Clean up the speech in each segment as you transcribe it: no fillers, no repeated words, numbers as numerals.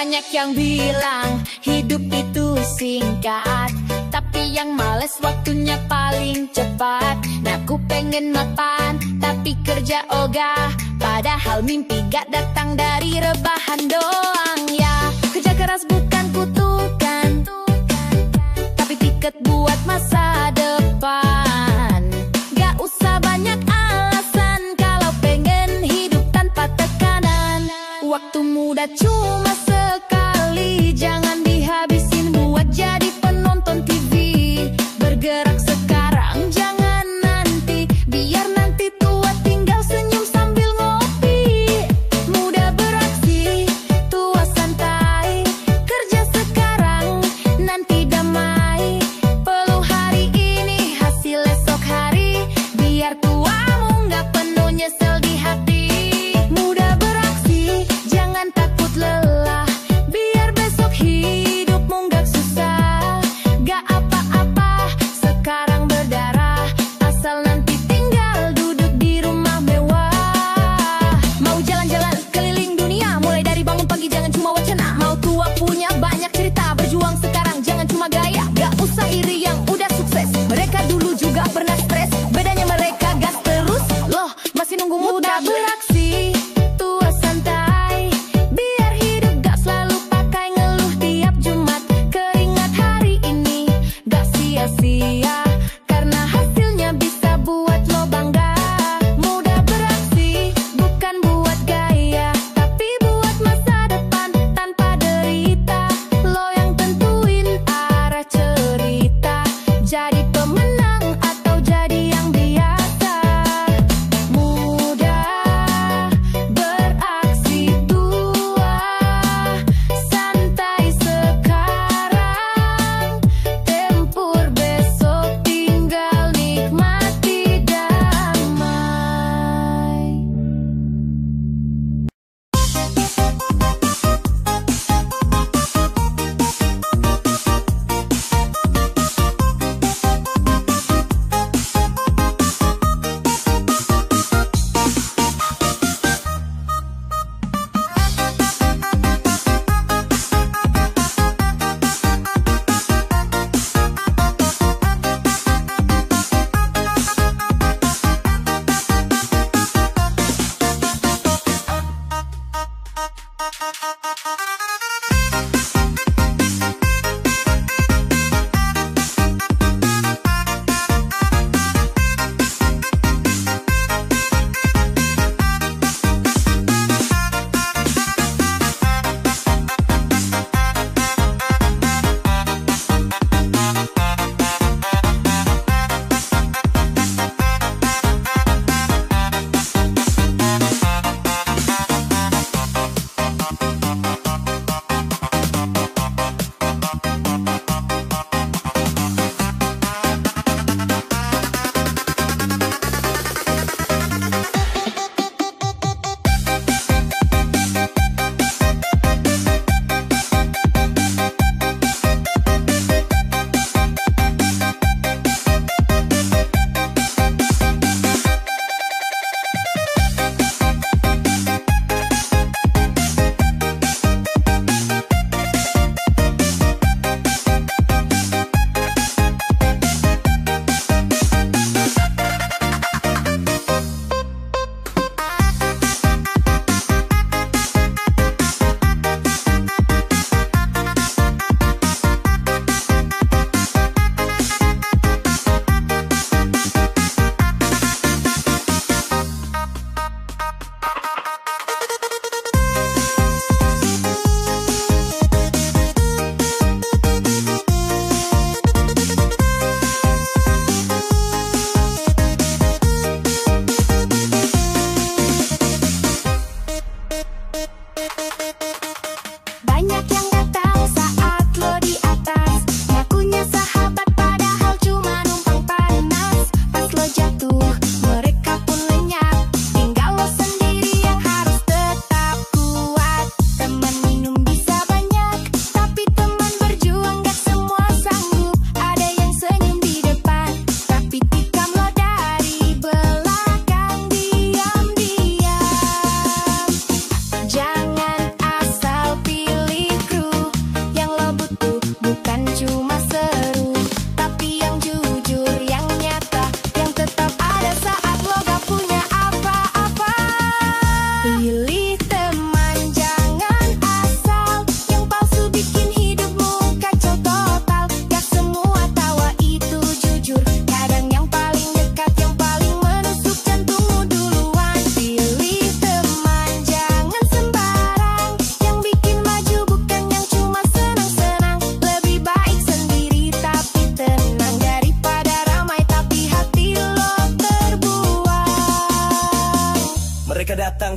Banyak yang bilang hidup itu singkat, tapi yang males waktunya paling cepat. Nah ku pengen mapan, tapi kerja ogah, padahal mimpi gak datang dari rebahan doang. Ya kerja keras bukan kutukan, tapi tiket buat masa depan. Gak usah banyak alasan kalau pengen hidup tanpa tekanan. Waktu muda cuma sekali, jangan dihabisin buat jadi penonton TV. Bergerak sekarang, jangan nanti, biar nanti tua tinggal senyum sambil ngopi. Muda beraksi, tua santai.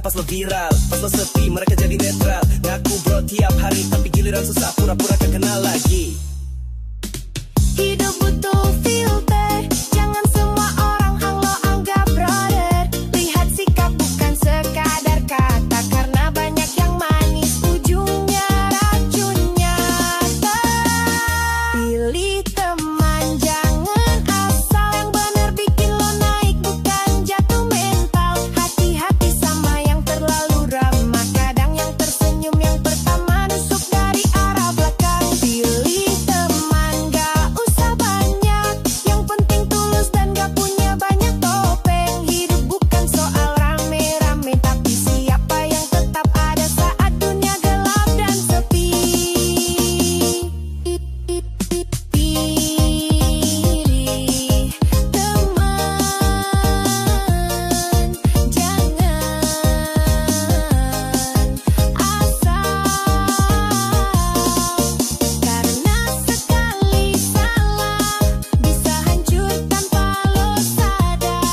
pas lo viral, pas lo sepi mereka jadi netral. Ngaku bro tiap hari tapi giliran susah pura-pura gak kenal lagi. Hidup butuh filter, jangan semua orang lo anggap brother. Lihat sikap bukan sekadar kata, karena banyak yang manis ujungnya racunnya. Pilih teman, jangan asal yang bener bikin lo naik bukan jatuh mental. Hati-hati sama yang terlalu ramah, kadang yang tersenyum yang pertama nusuk dari arah belakang. Pilih teman, gak usah banyak, yang penting tulus dan gak punya banyak topeng. Hidup bukan soal rame-rame, tapi siapa yang tetap ada saat dunia gelap dan sepi. Pilih teman, jangan asal, karena sekali salah bisa hancur tanpa lo sadar.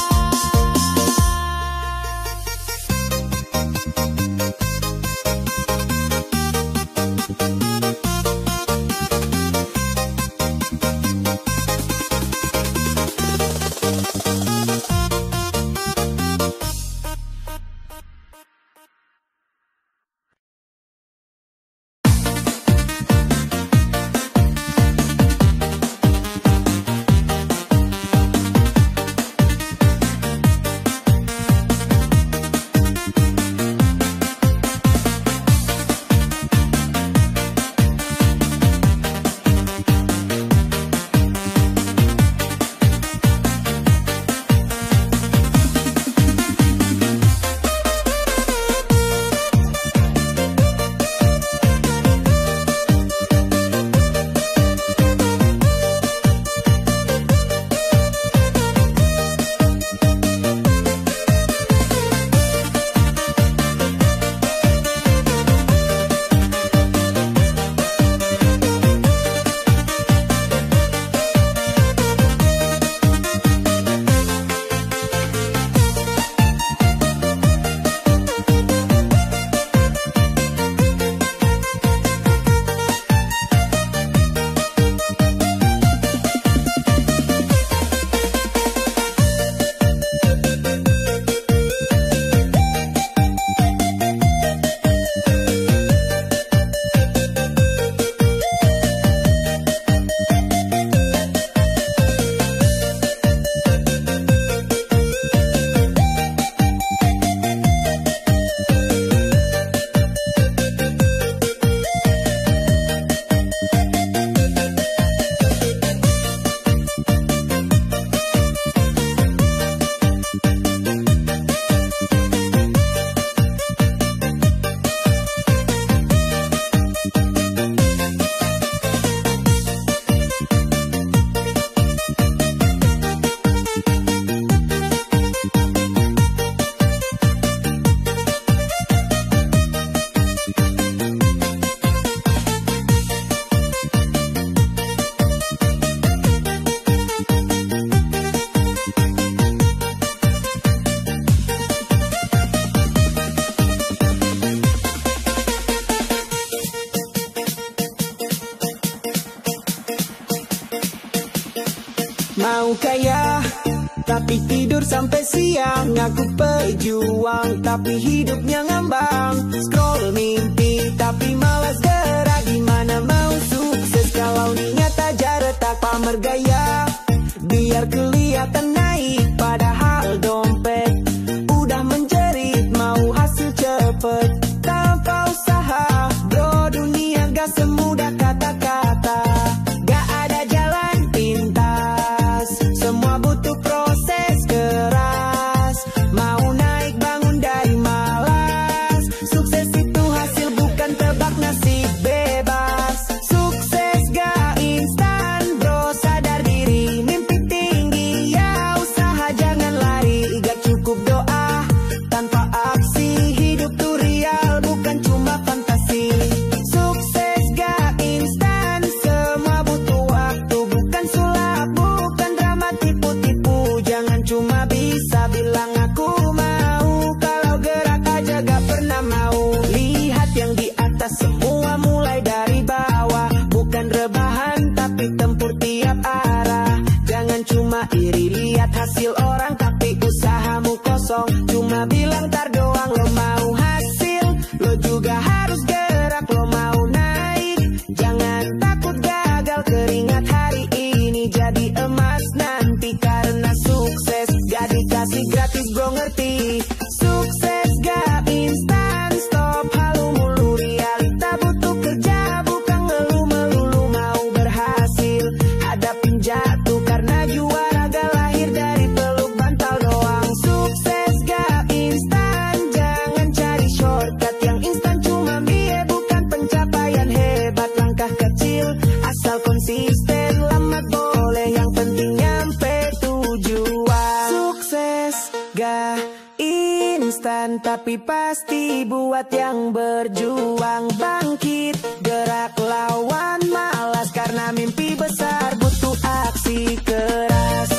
Mau kaya tapi tidur sampai siang, ngaku pejuang tapi hidupnya ngambang. Scroll mimpi tapi malas gerak, gimana mau sukses kalau niat aja retak. Pamer gaya biar kelihatan naik, padahal dompet udah menjerit. Mau hasil cepet tanpa usaha, bro dunia gak semudah kata-kata. Gak ada jalan pintas, semua butuh proses keras. Mau naik bangun dari malas, sukses itu hasil bukan tebak nasib bebas. Sukses gak instan bro, sadar diri, mimpi tinggi ya usaha jangan lari. Gak cukup doa tanpa aksi, hidup tuh real bukan cuma fantasi. Sukses gak Iri lihat hasil orang tapi usahamu kosong. Cuma bilang tar doang lo mau hasil. Lo juga harus gerak lo mau naik. Jangan takut gagal, keringat hari ini jadi emas nanti. Karena sukses gak dikasih gratis bro, ngerti? Sukses gak instan, stop halu mulu. Realita butuh kerja, bukan ngeluh melulu. Mau berhasil hadapin jatuh, karena juara gak lahir dari peluk bantal doang. Sukses gak instan, jangan cari shortcut. Yang instan cuma biaya, bukan pencapaian hebat. Langkah kecil asal konsisten, lambat boleh, yang penting nyampe tujuan. Sukses gak instan, tapi pasti buat yang berjuang. Bangkit, gerak, lawan malas, karena mimpi besar butuh aksi keras.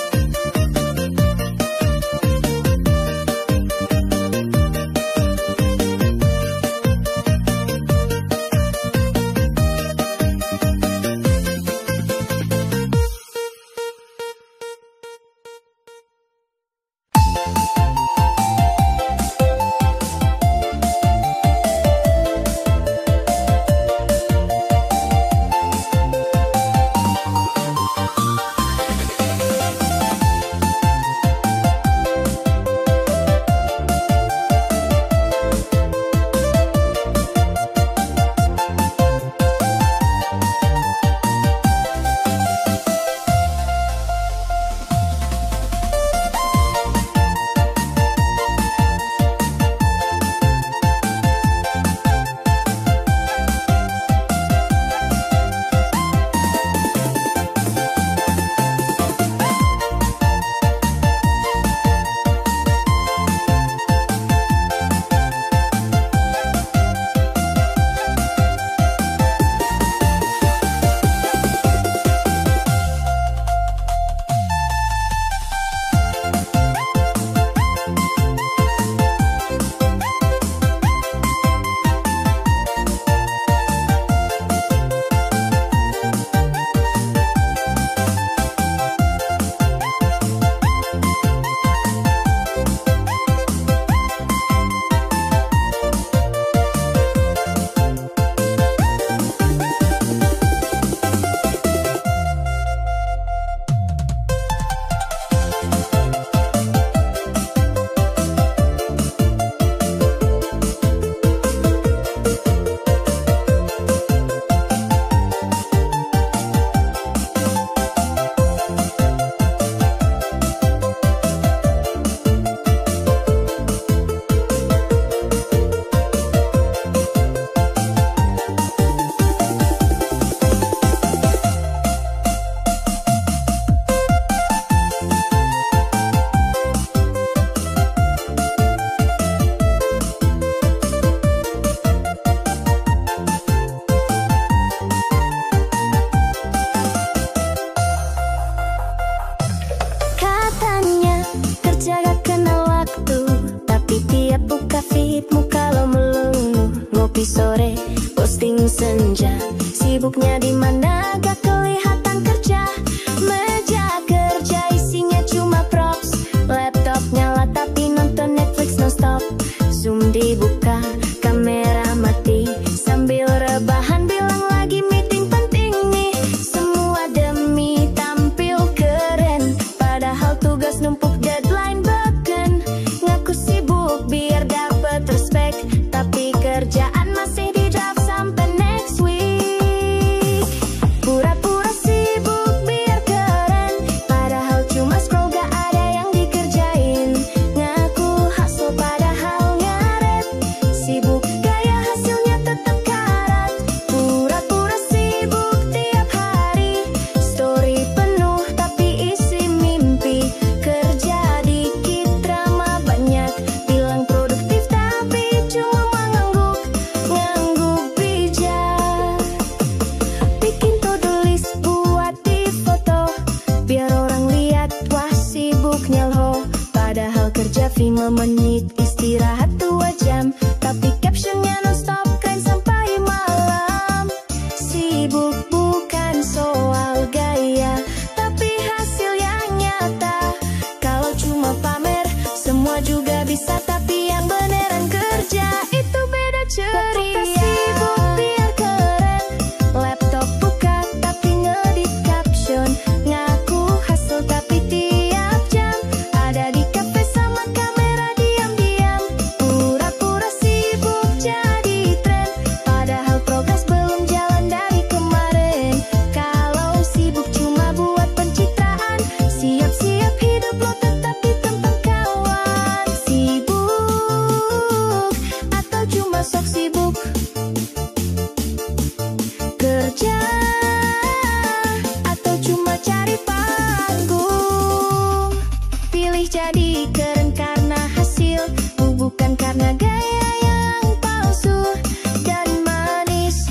Sore posting senja, sibuknya di mana gak kelihatan kerja. Meja kerja isinya cuma props, laptop nyala tapi nonton Netflix nonstop. Zoom dibuka, kamera mati, sambil rebahan bilang lagi meeting penting nih. Semua demi tampil keren, padahal tugas numpuk deadline beken. Ngaku sibuk biar dapet respect, tapi kerjaan masih di draft sampai next week. Pura-pura sibuk biar keren, padahal cuma scroll gak ada yang dikerjain. Ngaku hustle padahal ngaret, sibuk gaya hasilnya tetap karat. Pura-pura sibuk tiap hari, story penuh tapi isi mimpi. Kerja dikit drama banyak, bilang produktif tapi cuma ngangguk bijak. Bikin to-do list buat di foto, biar orang lihat wah sibuknya loh. Padahal kerja 5 menit, istirahat 2 jam, tapi captionnya non-stop keren sampai malam. Sibuk bukan soal gaya, tapi hasil yang nyata. atau cuma cari panggung? Pilih jadi keren karena hasil, bukan karena gaya yang palsu dan manis.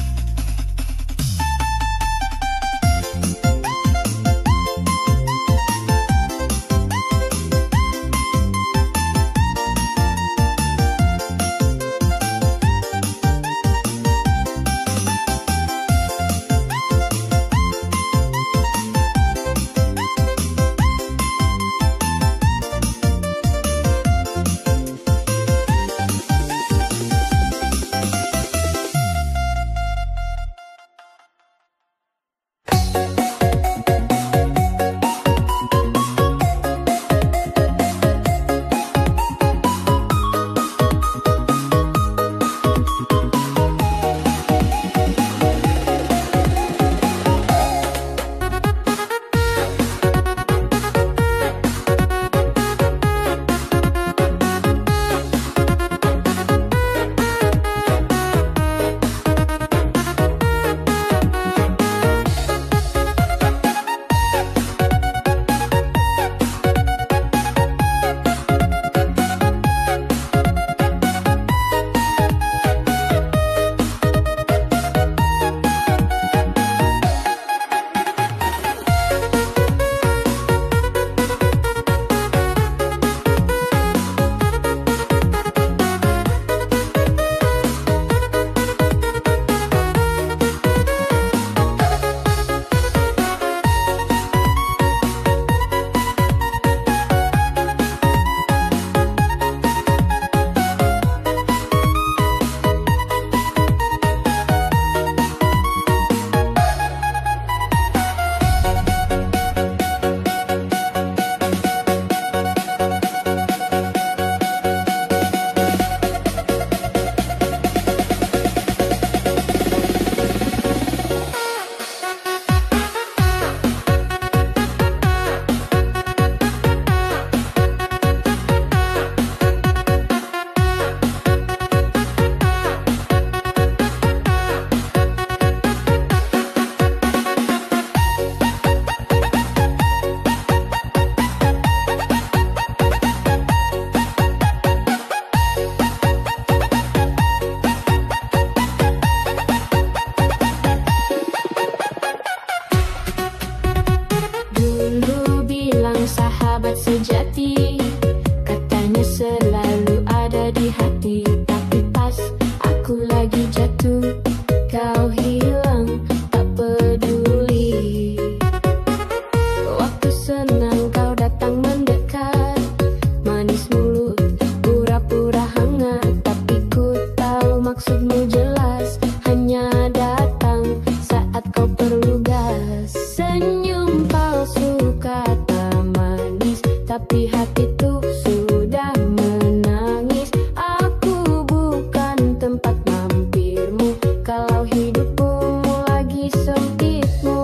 Sahabat sejati katanya selalu ada di hati, tapi pas aku lagi jatuh kau hilang tak peduli. Waktu senang kau datang mendekat, manis mulut pura-pura hangat, tapi ku tahu maksudmu jelas, hanya datang saat kau perlu gas. Senyum palsu kata tapi hati tuh sudah menangis. Aku bukan tempat mampirmu kalau hidupmu lagi sempitmu.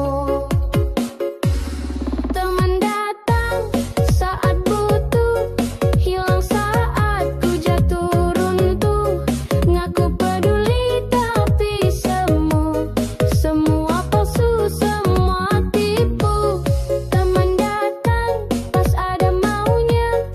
Teman datang saat butuh, hilang saat ku jatuh runtuh. Ngaku peduli tapi semua palsu, semua tipu. Teman datang pas ada maunya,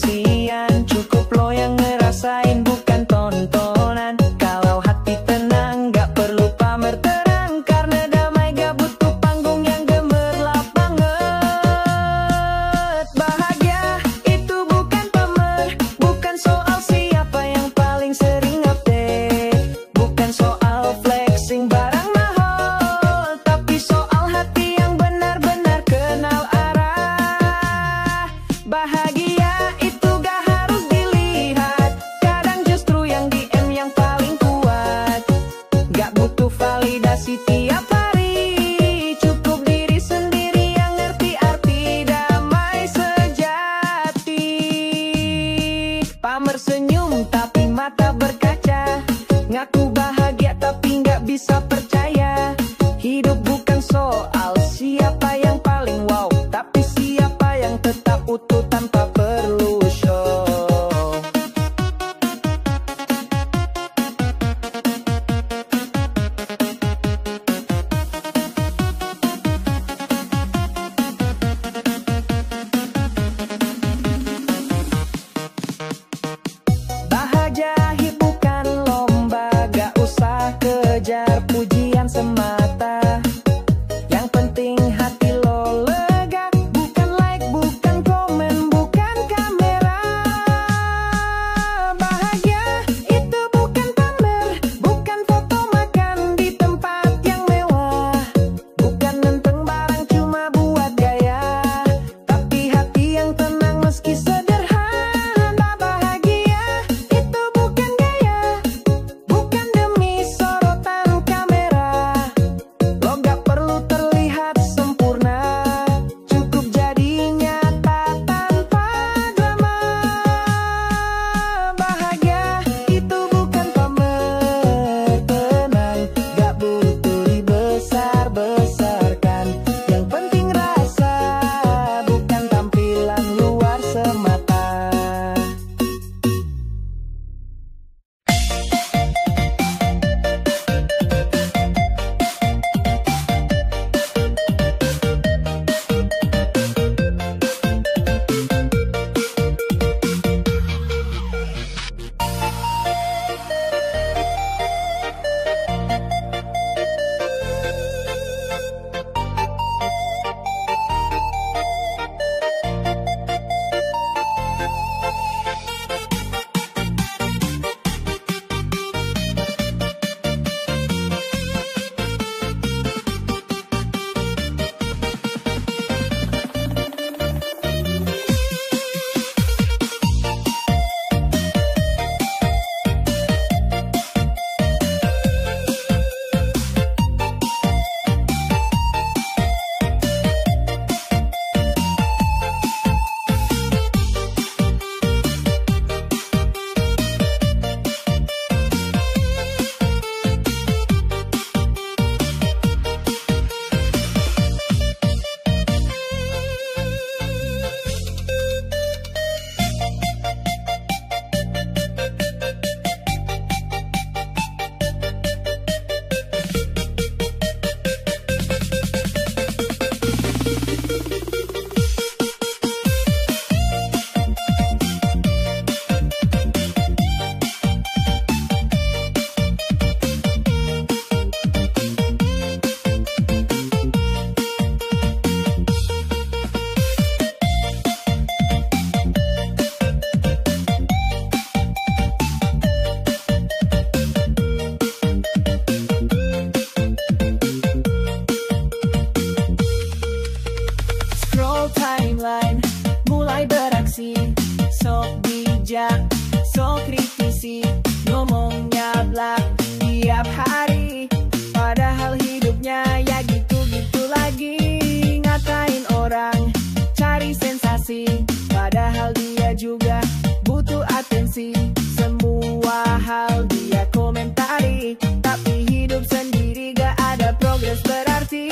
kesaksian. Cukup lo yang ngerasain, bukan tontonan. Kalau hati tenang gak perlu pamer terang, karena damai gak butuh panggung yang gemerlap banget. Bahagia itu bukan pamer, bukan soal siapa yang paling sering update, bukan soal flexing barang mahal, tapi soal hati yang benar-benar kenal arah. Bahagia itu gak harus dilihat, kadang justru yang DM yang paling kuat. Gak butuh validasi tiap hari, cukup diri sendiri yang ngerti arti damai sejati. Pamer senyum tapi mata berkaca, ngaku bahagia tapi gak bisa percaya. Hidup bukan soal siapa yang paling wow, tapi siapa yang tetap utuh tanpa perlu show. Bahagia bukan lomba, gak usah kejar pujian semata. Yang penting hati lo lega, bukan like, bukan komen, bukan kamera. Bahagia itu bukan pamer, bukan foto makan di tempat yang mewah, bukan nenteng barang cuma buat gaya, tapi hati yang tenang meski sederhana. Bahagia itu bukan gaya, bukan demi sorotan kamera. Lo gak perlu terlihat sempurna, cukup jadi nyata tanpa drama. Bahagia itu bukan pamer, tenang, gak butuh dibesar-besarkan. Yang penting rasa, bukan tampilan luar semata. Scroll timeline, mulai beraksi, sok bijak, sok kritisi, ngomongnya blak tiap hari, padahal hidupnya ya gitu-gitu lagi. Ngatain orang, cari sensasi, padahal dia juga butuh atensi. Semua hal dia komentari, tapi hidup sendiri gak ada progres berarti.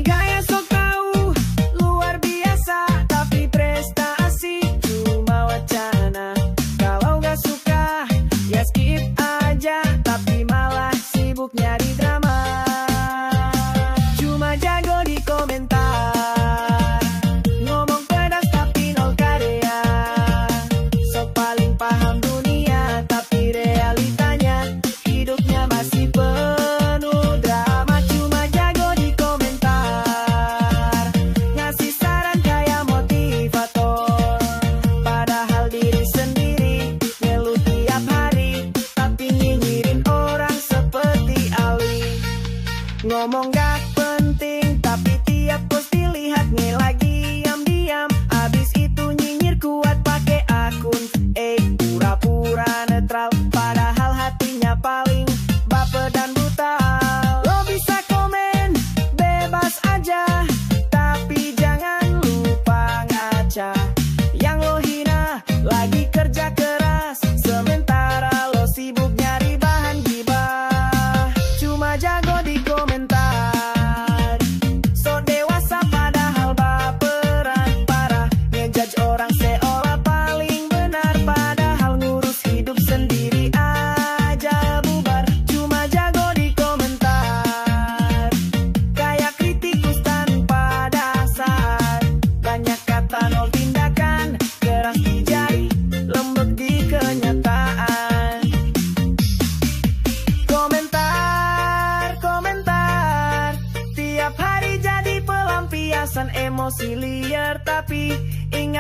Kayak sok tahu luar biasa, tapi prestasi cuma wacana. Kalau gak suka ya skip aja, tapi malah sibuk nyari drama. Cuma jago di komentar, ngomong pedas tapi nol karya.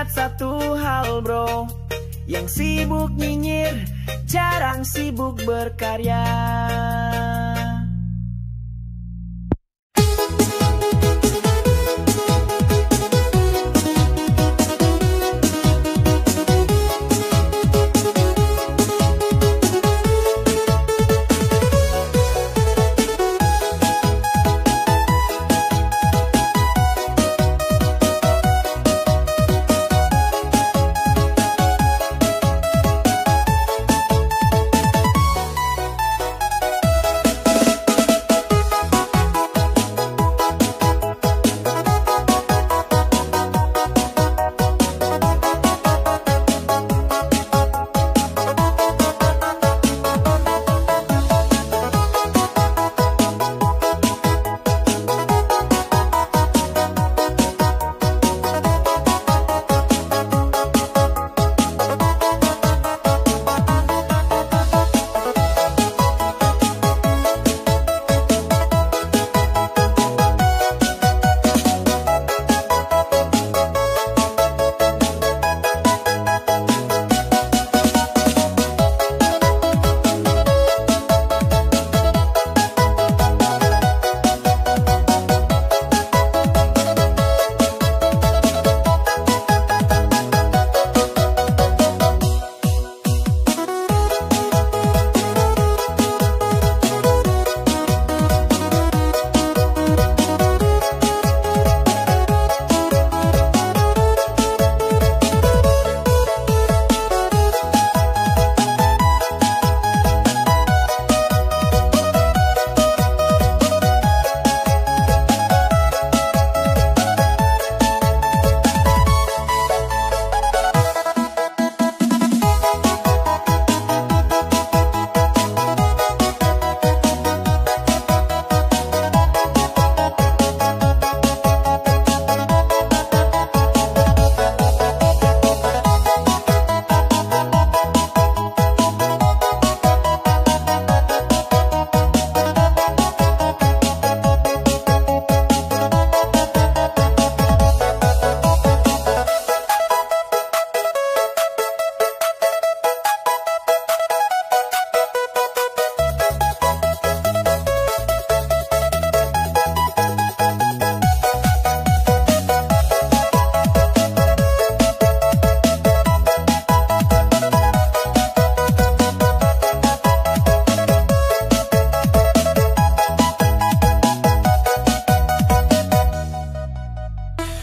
ingat satu hal bro, yang sibuk nyinyir jarang sibuk berkarya.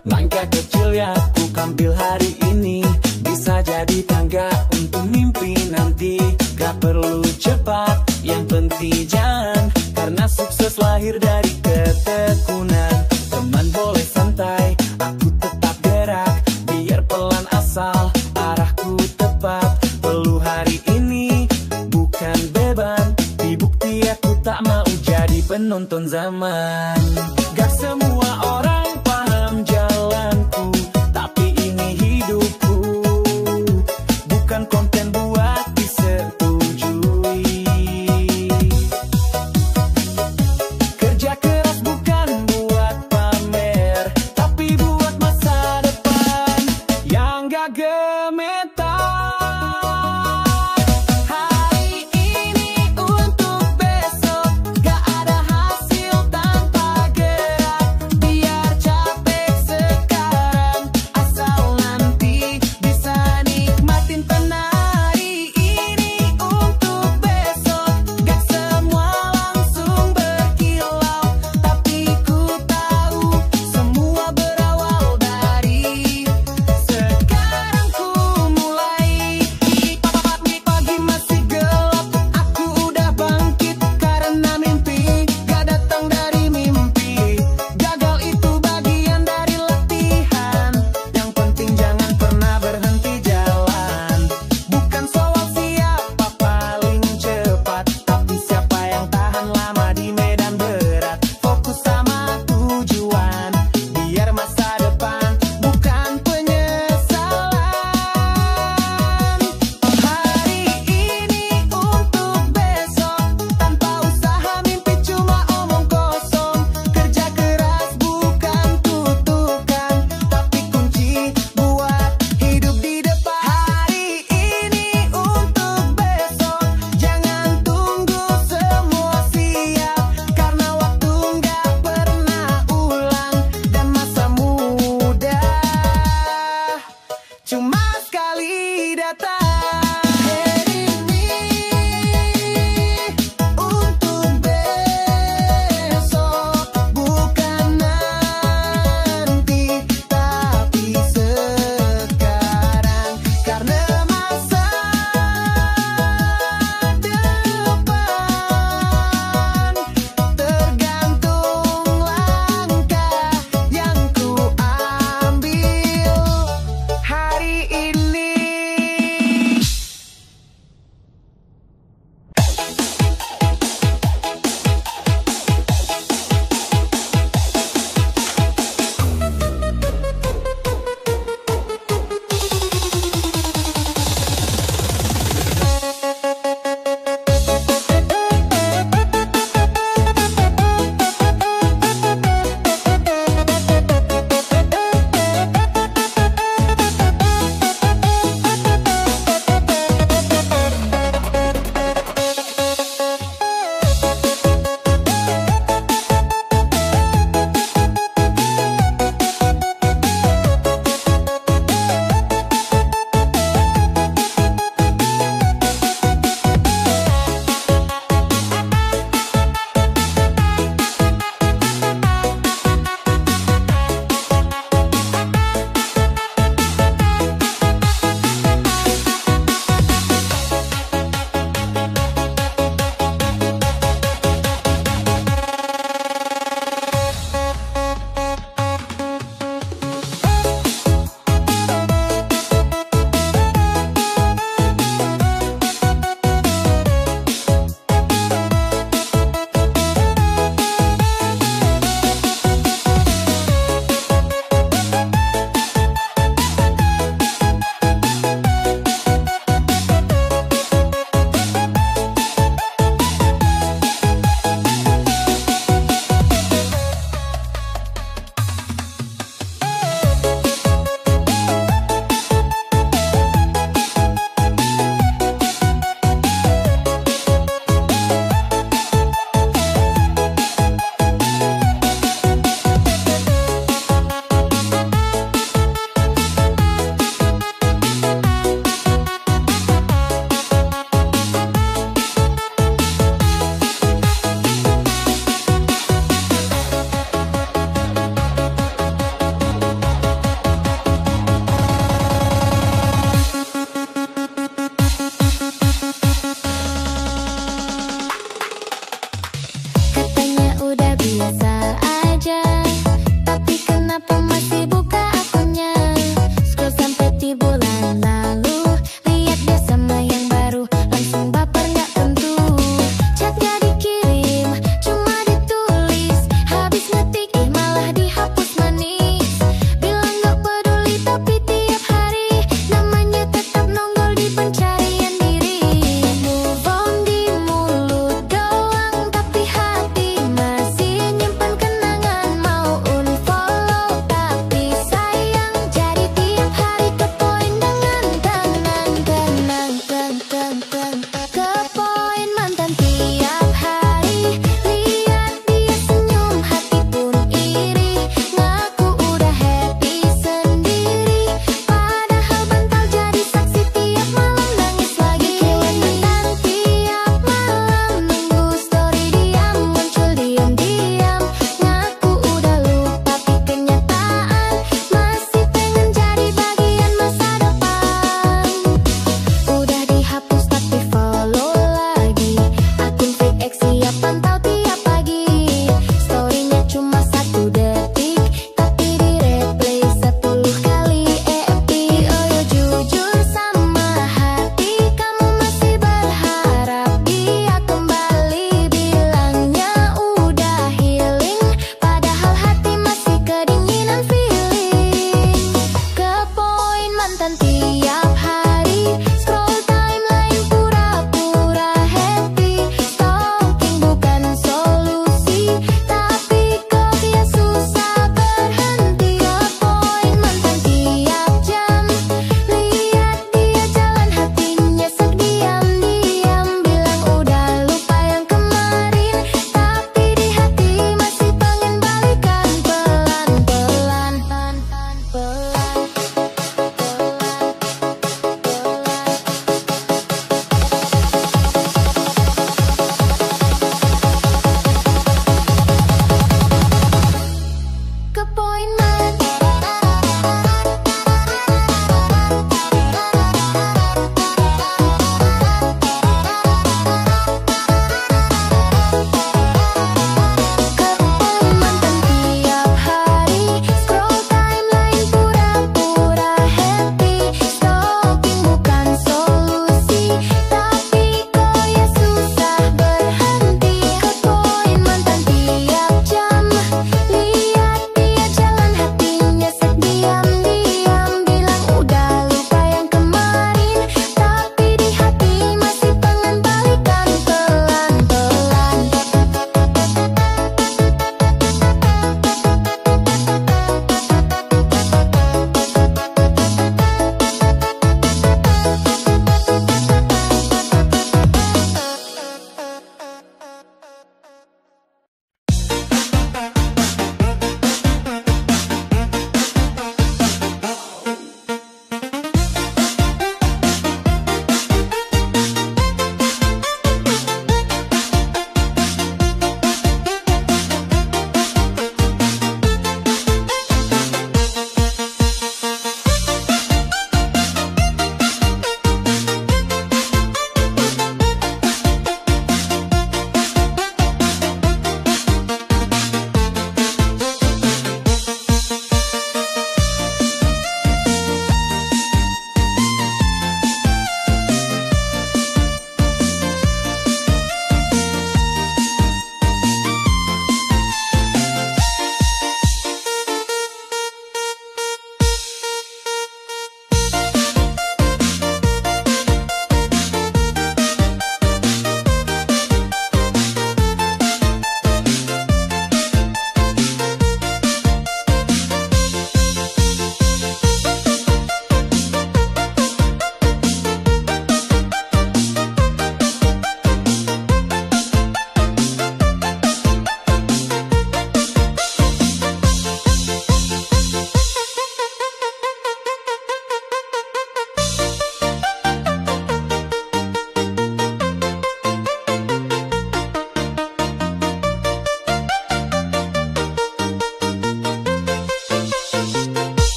Langkah kecil yang ku ambil hari ini bisa jadi tangga untuk mimpi nanti. Gak perlu cepat, yang penting jangan, karena sukses lahir dari ketekunan. Teman boleh santai, aku tetap gerak, biar pelan asal arahku tepat. Perlu hari ini, bukan beban, dibukti aku tak mau jadi penonton zaman. Gak semua orang paham jalanku, tapi ini hidupku, bukan konten buat disetujui. Kerja keras bukan buat pamer, tapi buat masa depan yang gak gemetar. Hari ini untuk besok, gak ada hasil tanpa gerak.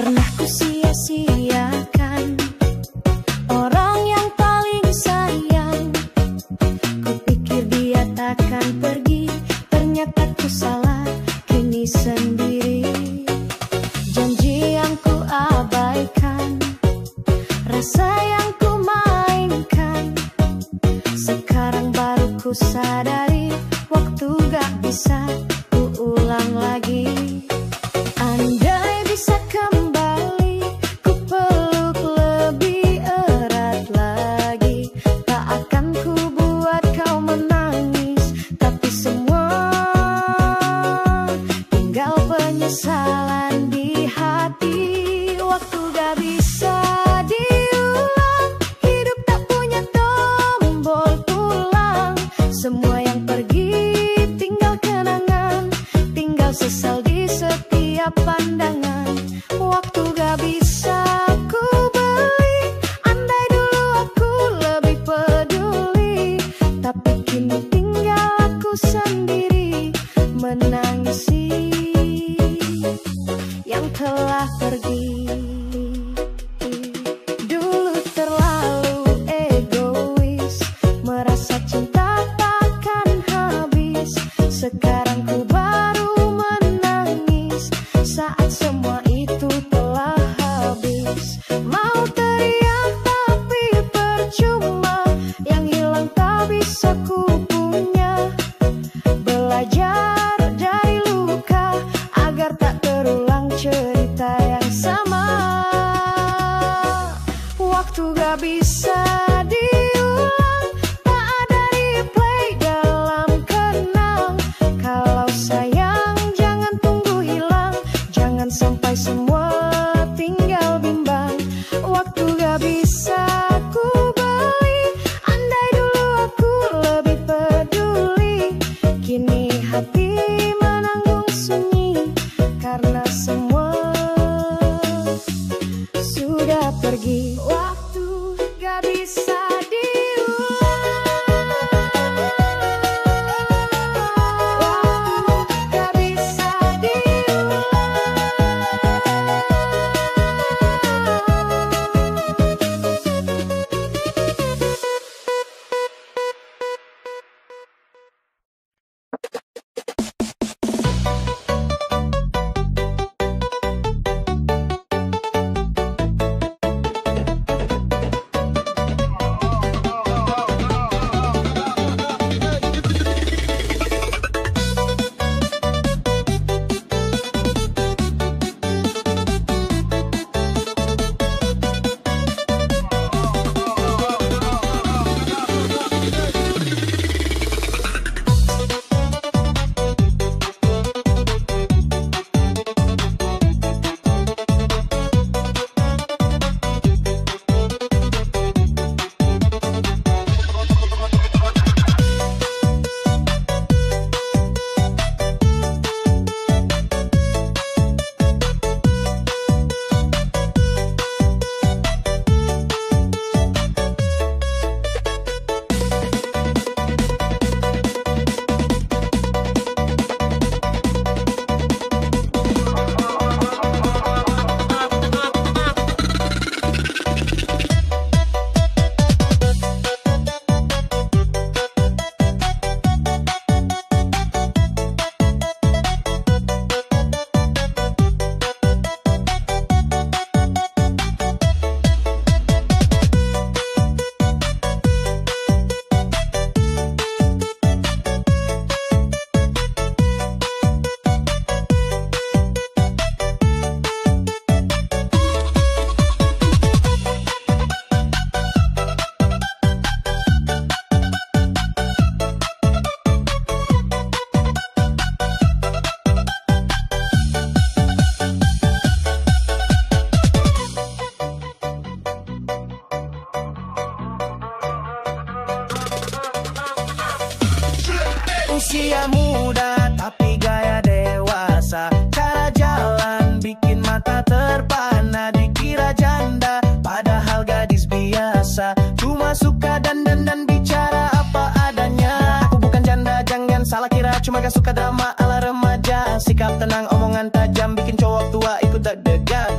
Pernah ku sia-siakan orang yang paling sayang. Ku pikir dia takkan pergi, ternyata ku salah, kini sendiri. Janji yang ku abaikan, rasa yang ku mainkan, sekarang baru ku sadari, waktu gak bisa ku ulang lagi. Andai bisa kembali, ku peluk lebih erat lagi. Tak akan ku buat kau menangis, tapi semua tinggal penyesalan di hati. Waktu gak bisa diulang, hidup tak punya tombol pulang. Semua yang pergi tinggal kenangan, tinggal sesal di setiap pandangan. Waktu gak bisa ku beli, andai dulu aku lebih peduli, tapi kini tinggal aku sendiri menangisi yang telah pergi. Dulu terlalu egois, merasa cinta takkan habis. Sekarang ku baru menangis saat semua itu telah habis. Mau teriak tapi percuma, yang hilang tak bisa ku punya. Belajar dari luka agar tak terulang cerita yang sama. Waktu gak bisa diulang, tak ada replay dalam kenang. Kalau sayang jangan tunggu hilang, jangan sampai semua tinggal bimbang. Waktu gak bisa ku beli, andai dulu aku lebih peduli, kini hati menanggung sunyi karena semua sudah pergi. Waktu gak bisa Usia muda tapi gaya dewasa, cara jalan bikin mata terpana. Dikira janda padahal gadis biasa, cuma suka dandan dan bicara apa adanya. Aku bukan janda, jangan salah kira, cuma gak suka drama ala remaja. Sikap tenang, omongan tajam bikin cowok tua ikut deg-degan.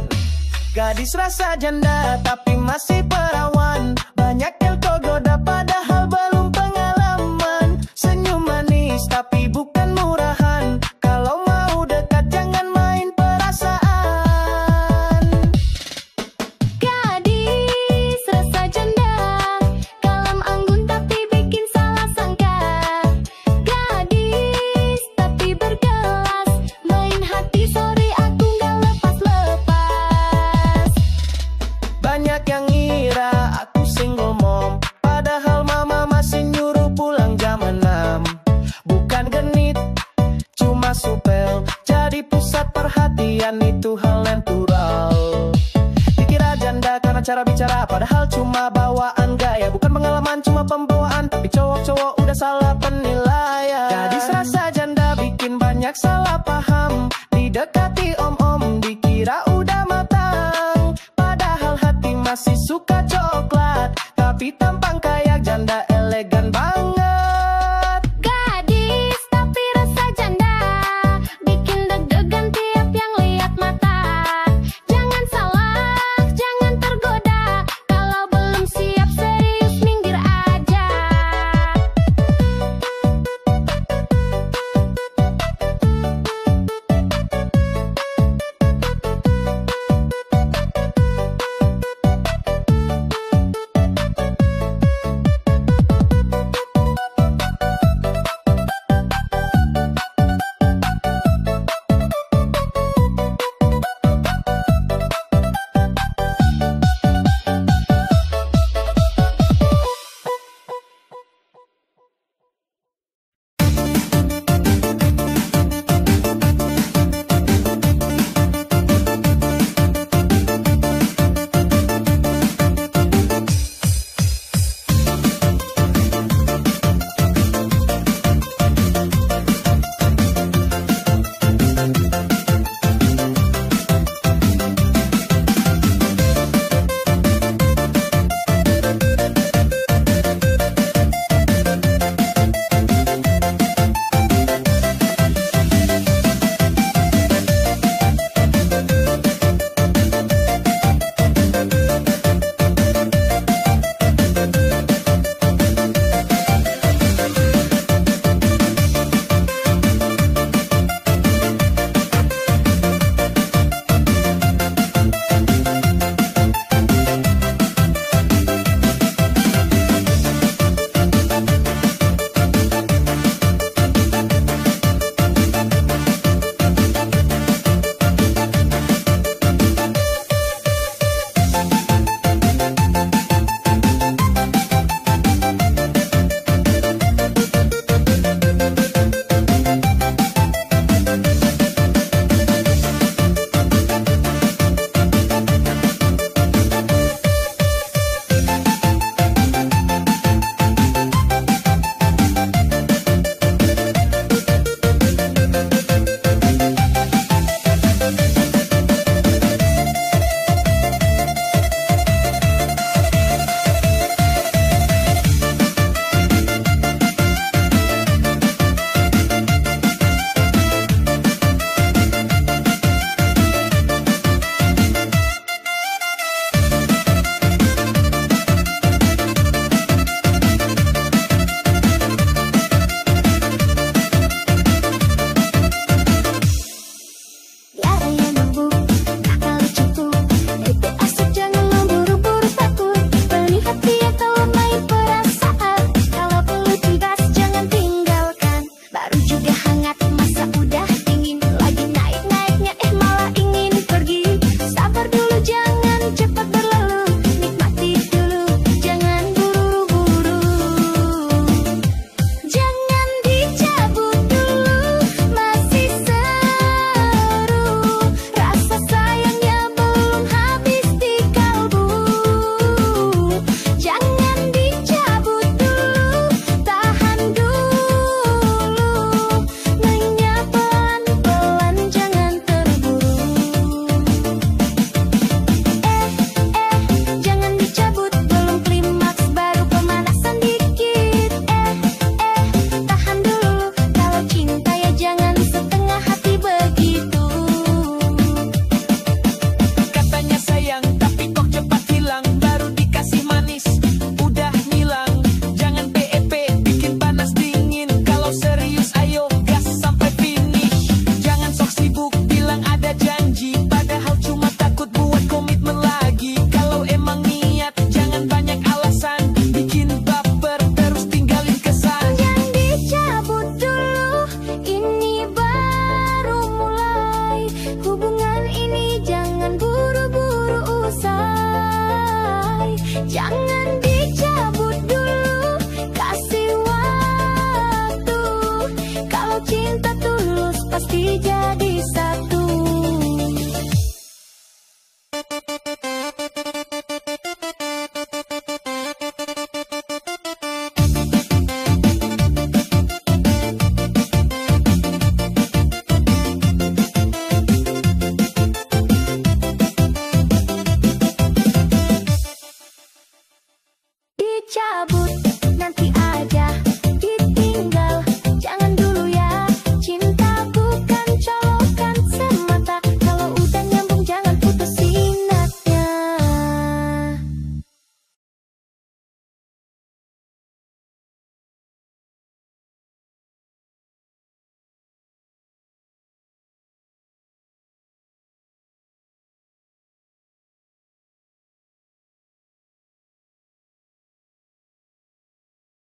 Gadis rasa janda tapi masih perawan. Banyak yang kau goda padahal belum pengalaman. Senyum manis tapi bukan murahan. Kalau mau dekat jangan main perasaan. Gadis rasa janda, kalem anggun tapi bikin salah sangka. Gadis tapi berkelas, main hati sorry aku gak lepas-lepas. Banyak yang ngira aku single mom, padahal mama masih nyuruh pulang jam 6. Bukan genit, cuma supel, jadi pusat perhatian itu hal natural. Dikira janda karena cara bicara, padahal cuma bawaan gaya. Bukan pengalaman, cuma pembawaan, tapi cowok-cowok udah salah penilaian. Gadis rasa janda bikin banyak salah paham. Didekati om-om dikira udah matang, padahal hati masih suka